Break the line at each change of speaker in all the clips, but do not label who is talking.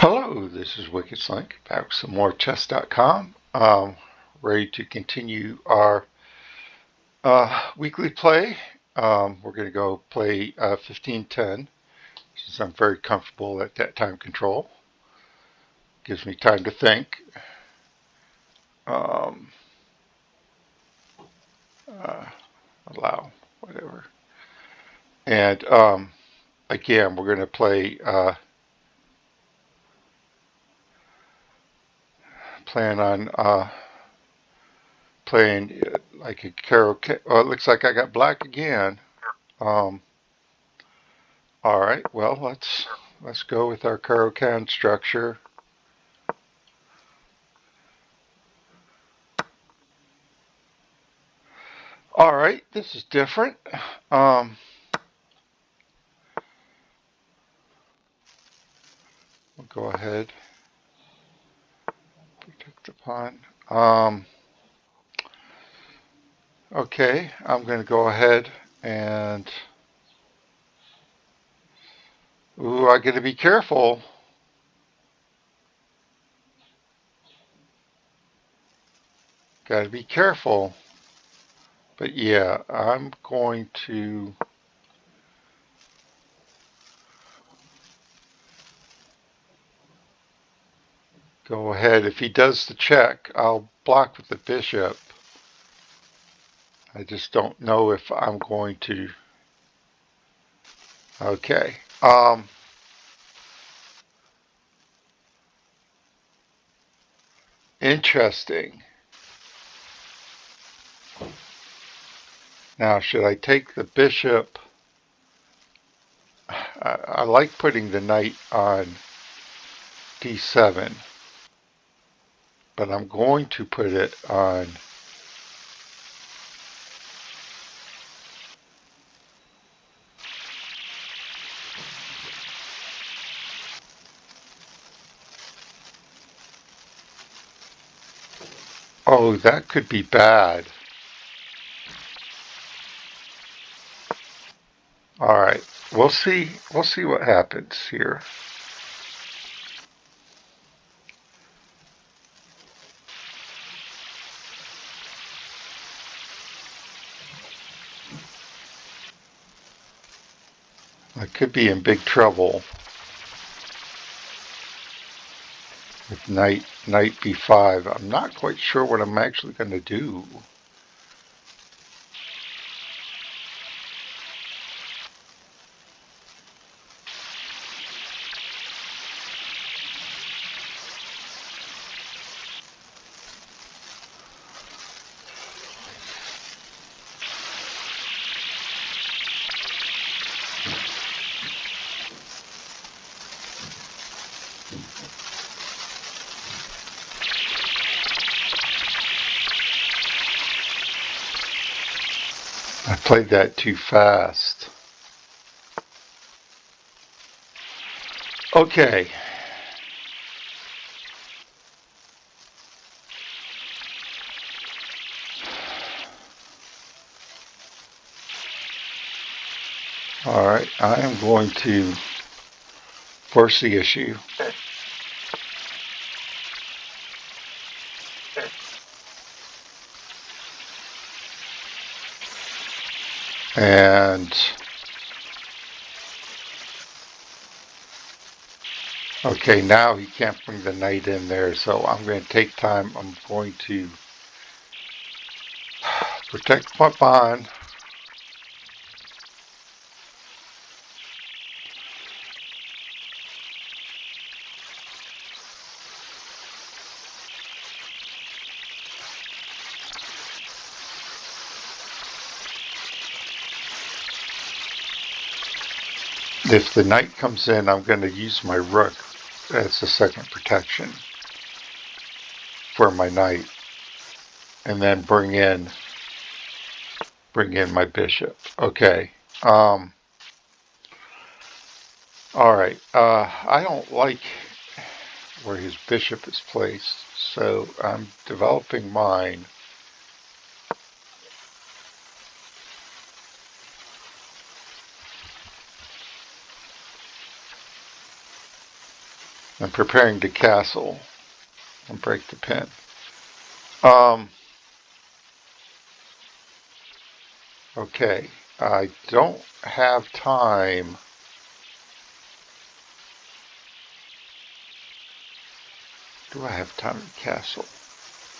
Hello, this is Wicked Slink, back with some more chess.com. Ready to continue our weekly play. We're going to go play 15-10, since I'm very comfortable at that time control. Gives me time to think. Allow, whatever. And again, we're going to play, plan on playing like a Caro. Oh, it looks like I got black again. All right, well, let's go with our Caro-Can structure. All right, this is different. We'll go ahead, protect the pawn. Okay, I'm going to go ahead and, ooh, I got to be careful. Got to be careful. But yeah, I'm going to go ahead. If he does the check, I'll block with the bishop. I just don't know if I'm going to. Okay. Interesting. Now, should I take the bishop? I like putting the knight on d7, but I'm going to put it on. Oh, that could be bad. All right, we'll see. We'll see what happens here. I could be in big trouble with knight b5. I'm not quite sure what I'm actually going to do. I played that too fast. Okay. All right, I am going to force the issue. And okay, now he can't bring the knight in there, so I'm going to take time. I'm going to protect my pawn. If the knight comes in, I'm going to use my rook as a second protection for my knight, and then bring in my bishop. Okay. All right. I don't like where his bishop is placed, so I'm developing mine. I'm preparing to castle and break the pin. Um, okay, I don't have time. Do I have time to castle?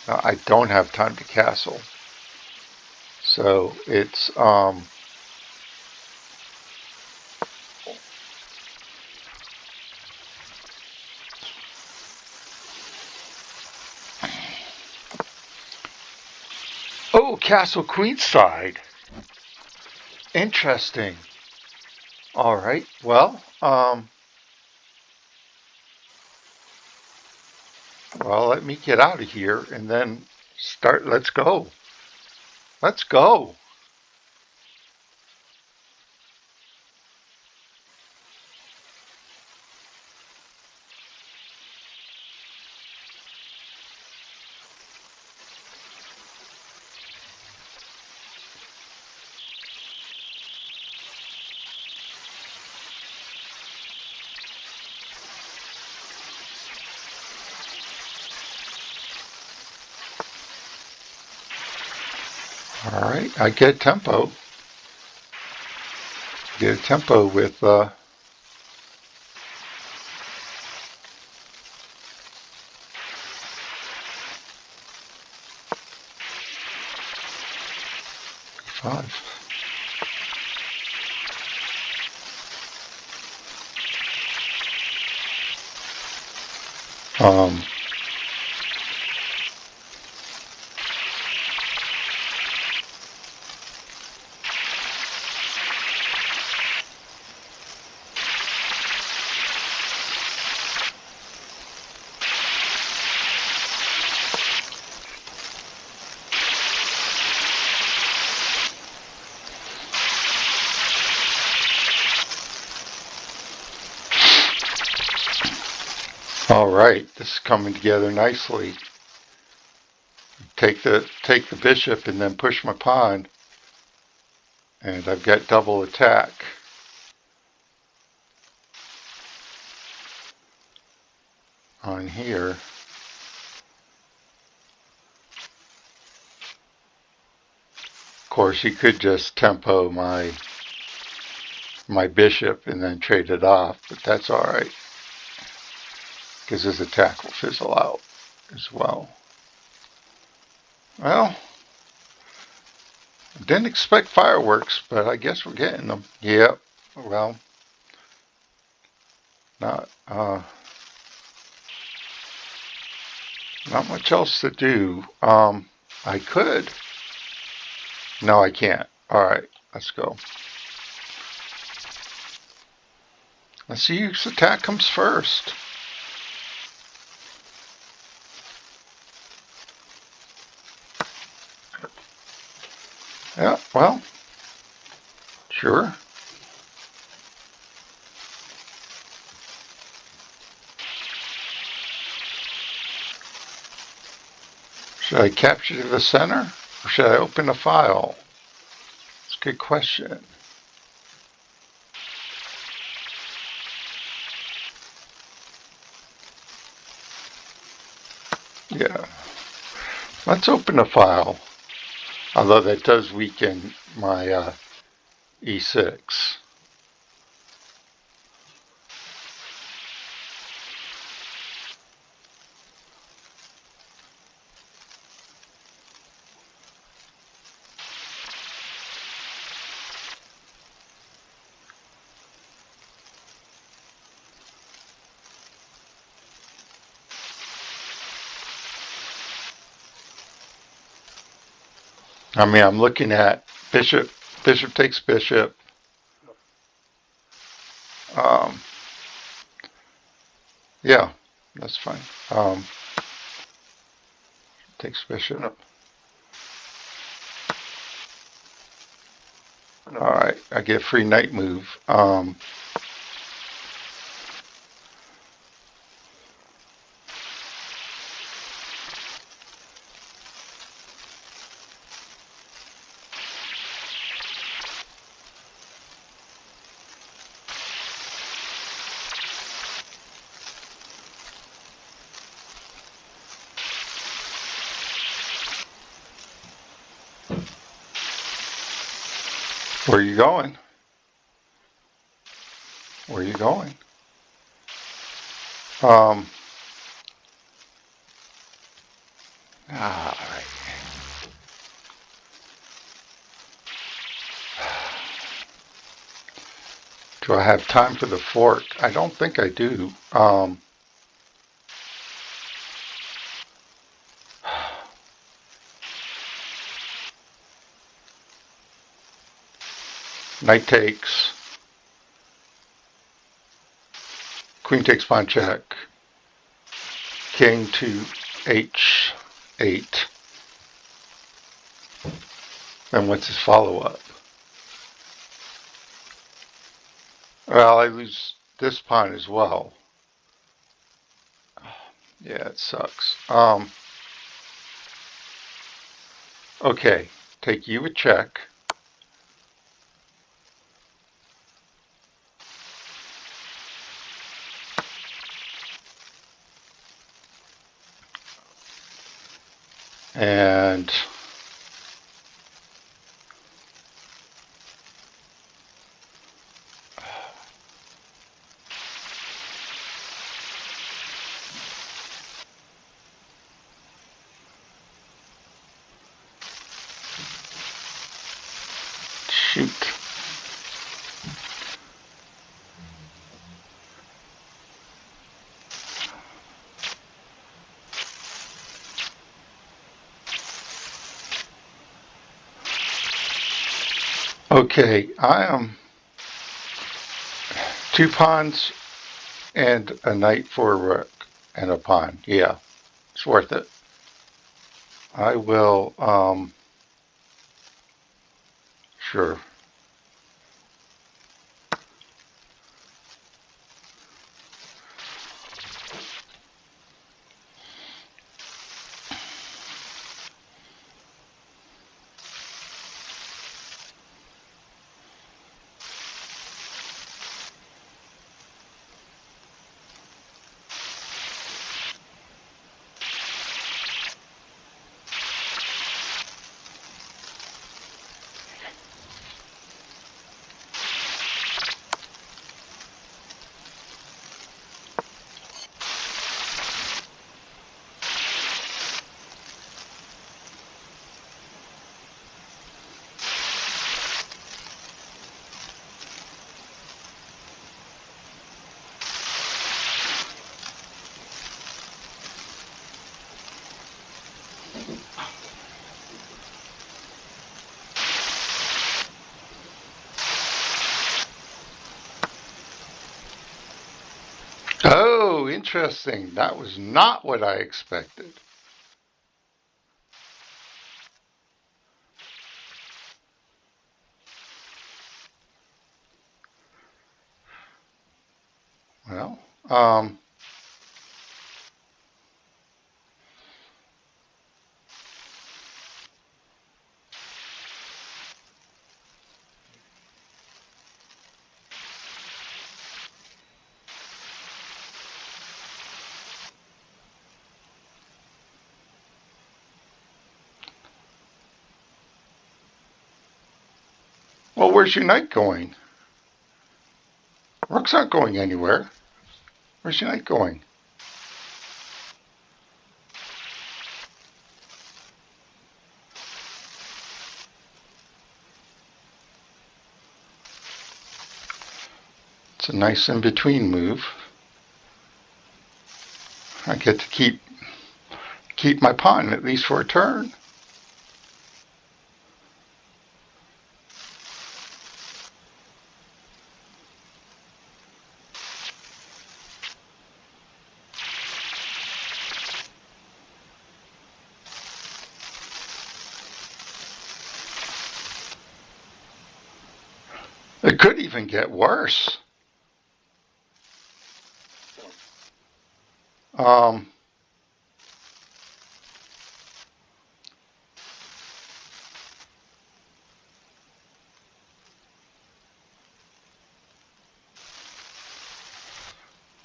No, I don't have time to castle. So it's oh, Castle Queenside. Interesting. All right. Well, let me get out of here and then start. Let's go. Let's go. All right. I get tempo. Get a tempo with five. Um, all right. This is coming together nicely. Take the bishop and then push my pawn, and I've got double attack on here. Of course, you could just tempo my bishop and then trade it off, but that's all right because his attack will fizzle out as well. Well, didn't expect fireworks, but I guess we're getting them. Yep. Well, not not much else to do. I could. No, I can't. All right, let's go. Let's see whose attack comes first. Yeah, well, sure. Should I capture the center or should I open a file? It's a good question. Yeah, let's open a file. Although that does weaken my E6. I mean, I'm looking at bishop. Bishop takes bishop. Um, yeah, that's fine. Takes bishop. All right, I get free knight move. Where are you going? Where are you going? All right. Do I have time for the fork? I don't think I do. Knight takes. Queen takes pawn check. King to h8. Then what's his follow-up? Well, I lose this pawn as well. Yeah, it sucks. Okay, take you a check. And shoot. Okay, I am 2 pawns and a knight for a rook and a pawn. Yeah, it's worth it. I will, sure. Oh, interesting. That was not what I expected. Well, well, where's your knight going? Rook's not going anywhere. Where's your knight going? It's a nice in-between move. I get to keep my pawn at least for a turn. It could even get worse. Um,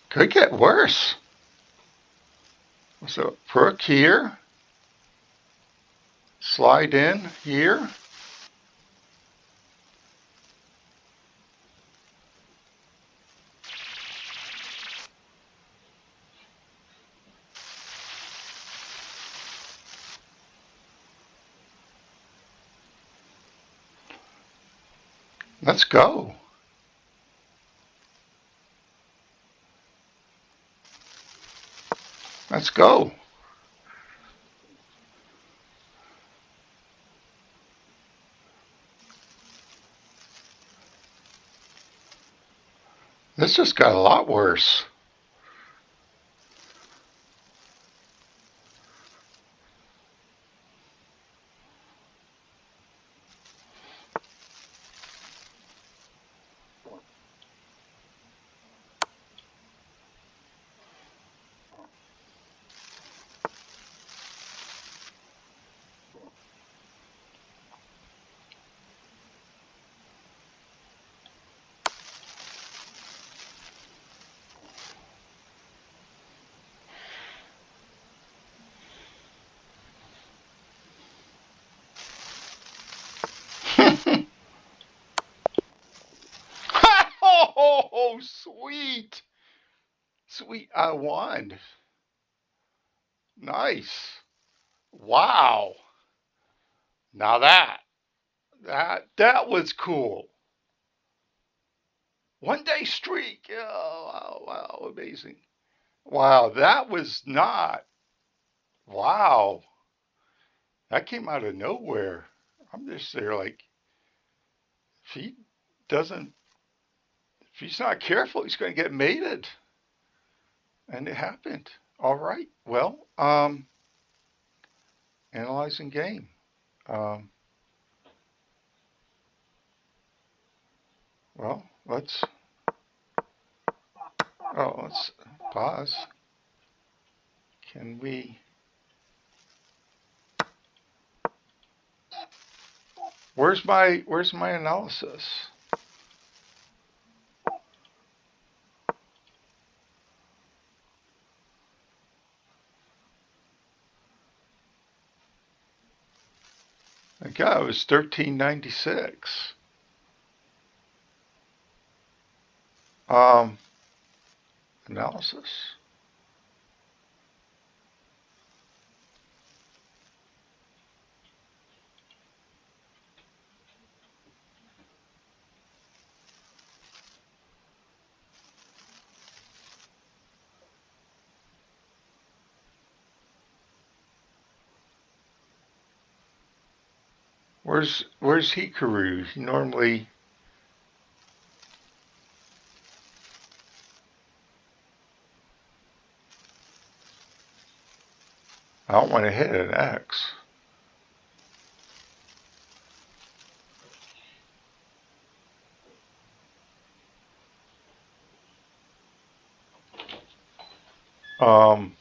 could get worse. So rook here, slide in here. Let's go. Let's go. This just got a lot worse. Oh, sweet. Sweet, I won. Nice. Wow. Now that was cool. 1 day streak. Oh, wow, amazing. Wow, that was not. Wow. That came out of nowhere. I'm just there like, if he doesn't, if he's not careful, he's going to get mated. And it happened. All right. Well, analyzing game. Um, well, let's let's pause. Can we? Where's my analysis? Okay, it was 1396. Um, analysis. Where's Hikaru? He normally. I don't want to hit an X. Um,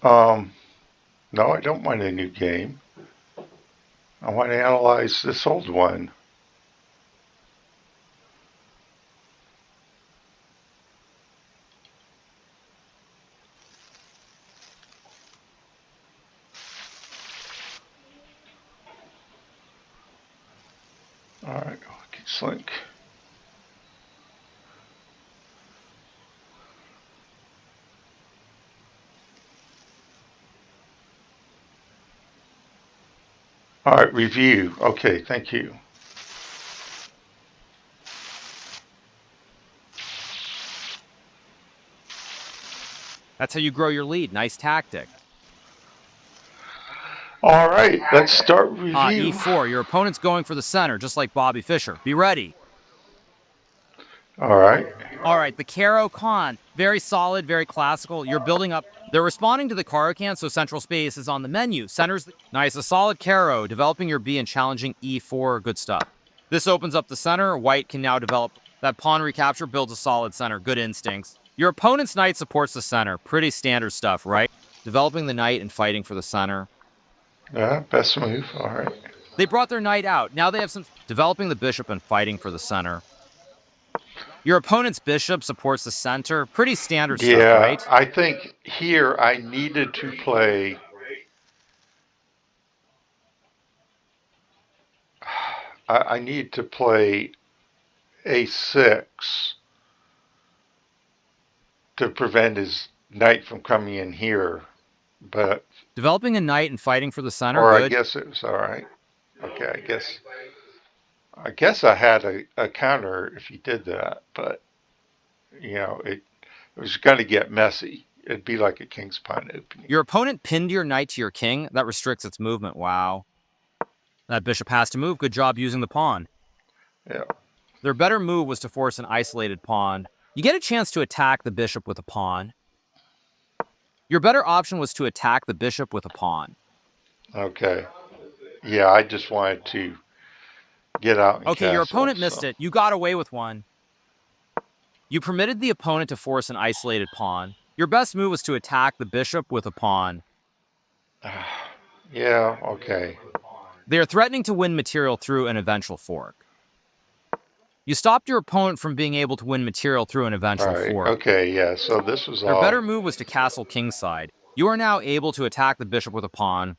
um, no, I don't want a new game. I want to analyze this old one. All right, Slink. All right, review. Okay, thank you.
That's how you grow your lead. Nice tactic.
All right, let's start review.
E4. Your opponent's going for the center, just like Bobby Fischer. Be ready.
All right.
All right, the Caro Con. Very solid, very classical. You're building up. They're responding to the Caro can, so central space is on the menu. Center's nice. A solid Caro. Developing your B and challenging E4. Good stuff. This opens up the center. White can now develop. That pawn recapture builds a solid center. Good instincts. Your opponent's knight supports the center. Pretty standard stuff, right? Developing the knight and fighting for the center.
Yeah, best move. All right.
They brought their knight out. Now they have some developing the bishop and fighting for the center. Your opponent's bishop supports the center. Pretty standard stuff,
Yeah,
right?
I think here I needed to play. I need to play a6 to prevent his knight from coming in here. But
Developing a knight and fighting for the center,
or I
good.
guess it was all right. Okay, I guess I had a counter if he did that, but it was going to get messy. It'd be like a king's pawn opening.
Your opponent pinned your knight to your king. That restricts its movement. Wow. That bishop has to move. Good job using the pawn.
Yeah.
Their better move was to force an isolated pawn. You get a chance to attack the bishop with a pawn. Your better option was to attack the bishop with a pawn.
Okay. Yeah, I just wanted to get out and
Okay, your
castle.
opponent missed
So.
it. You got away with one. You permitted the opponent to force an isolated pawn. Your best move was to attack the bishop with a pawn.
Yeah. Okay.
They are threatening to win material through an eventual fork. You stopped your opponent from being able to win material through an
All
eventual
right.
fork.
Okay. Yeah. So this was
Their
all.
better move was to castle kingside. You are now able to attack the bishop with a pawn.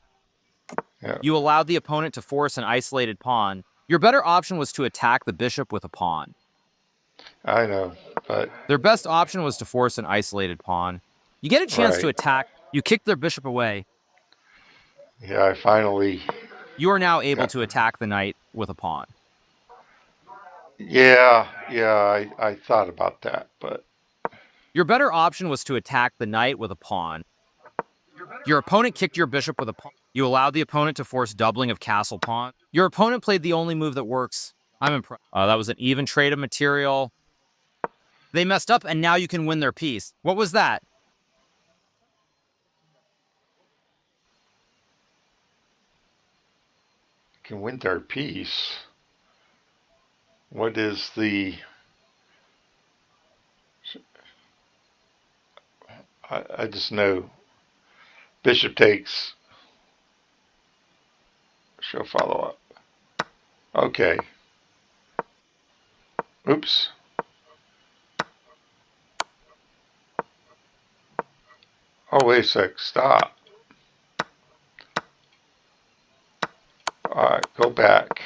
Yeah.
You allowed the opponent to force an isolated pawn. Your better option was to attack the bishop with a pawn.
I know, but
Their best option was to force an isolated pawn. You get a chance to
right.
attack. You kick their bishop away.
Yeah. I finally.
You are now able
Yeah.
to attack the knight with a pawn.
Yeah. Yeah. I thought about that, but
Your better option was to attack the knight with a pawn. Your opponent kicked your bishop with a pawn. You allowed the opponent to force doubling of castle pawn. Your opponent played the only move that works. I'm impressed. That was an even trade of material. They messed up, and now you can win their piece. What was that?
can win their piece. What is the? I just know bishop takes. Show follow up. Okay. Oops. Oh, wait a sec. Stop. All right. Go back.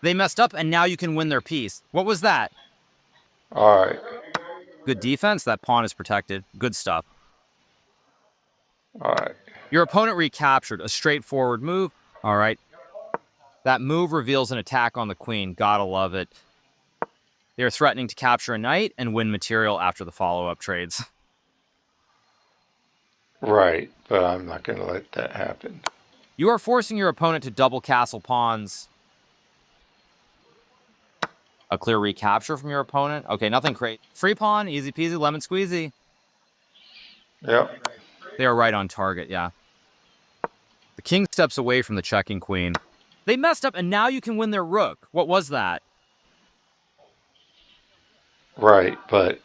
They messed up, and now you can win their piece. What was that?
All right.
Good defense. That pawn is protected. Good stuff.
All right.
Your opponent recaptured. A straightforward move. All right. That move reveals an attack on the queen. Gotta love it. They are threatening to capture a knight and win material after the follow-up trades.
Right. But I'm not going to let that happen.
You are forcing your opponent to double castle pawns. A clear recapture from your opponent. Okay, nothing crazy. Free pawn, easy peasy, lemon squeezy.
Yep.
They are right on target, yeah. The king steps away from the checking queen. They messed up, and now you can win their rook. What was that?
Right. But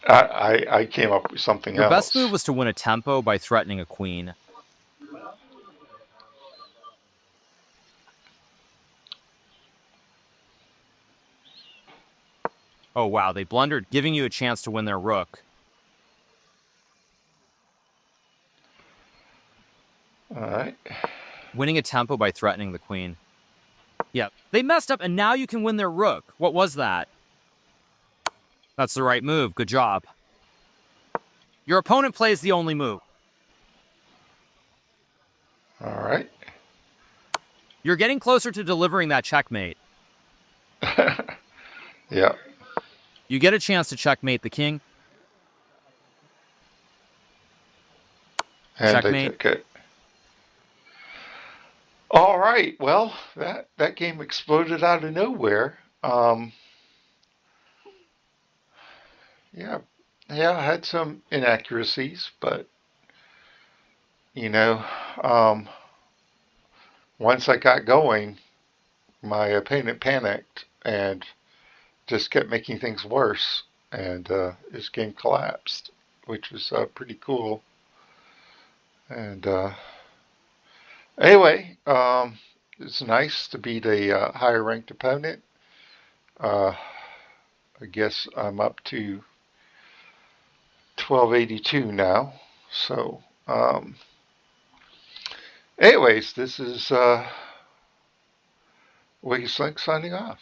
I came up with something
Your best
else.
move was to win a tempo by threatening a queen. Oh, wow, they blundered, giving you a chance to win their rook.
All right.
Winning a tempo by threatening the queen. Yeah, they messed up, and now you can win their rook. What was that? That's the right move. Good job. Your opponent plays the only move.
All right.
You're getting closer to delivering that checkmate.
Yep.
You get a chance to checkmate the king.
And I
Checkmate.
took it. All right. Well, that game exploded out of nowhere. Yeah. Yeah, I had some inaccuracies, but you know, um, once I got going, my opponent panicked and just kept making things worse, and his game collapsed, which was pretty cool. And anyway, it's nice to beat a higher ranked opponent. Uh, I guess I'm up to 1282 now. So, anyways, this is Slink signing off.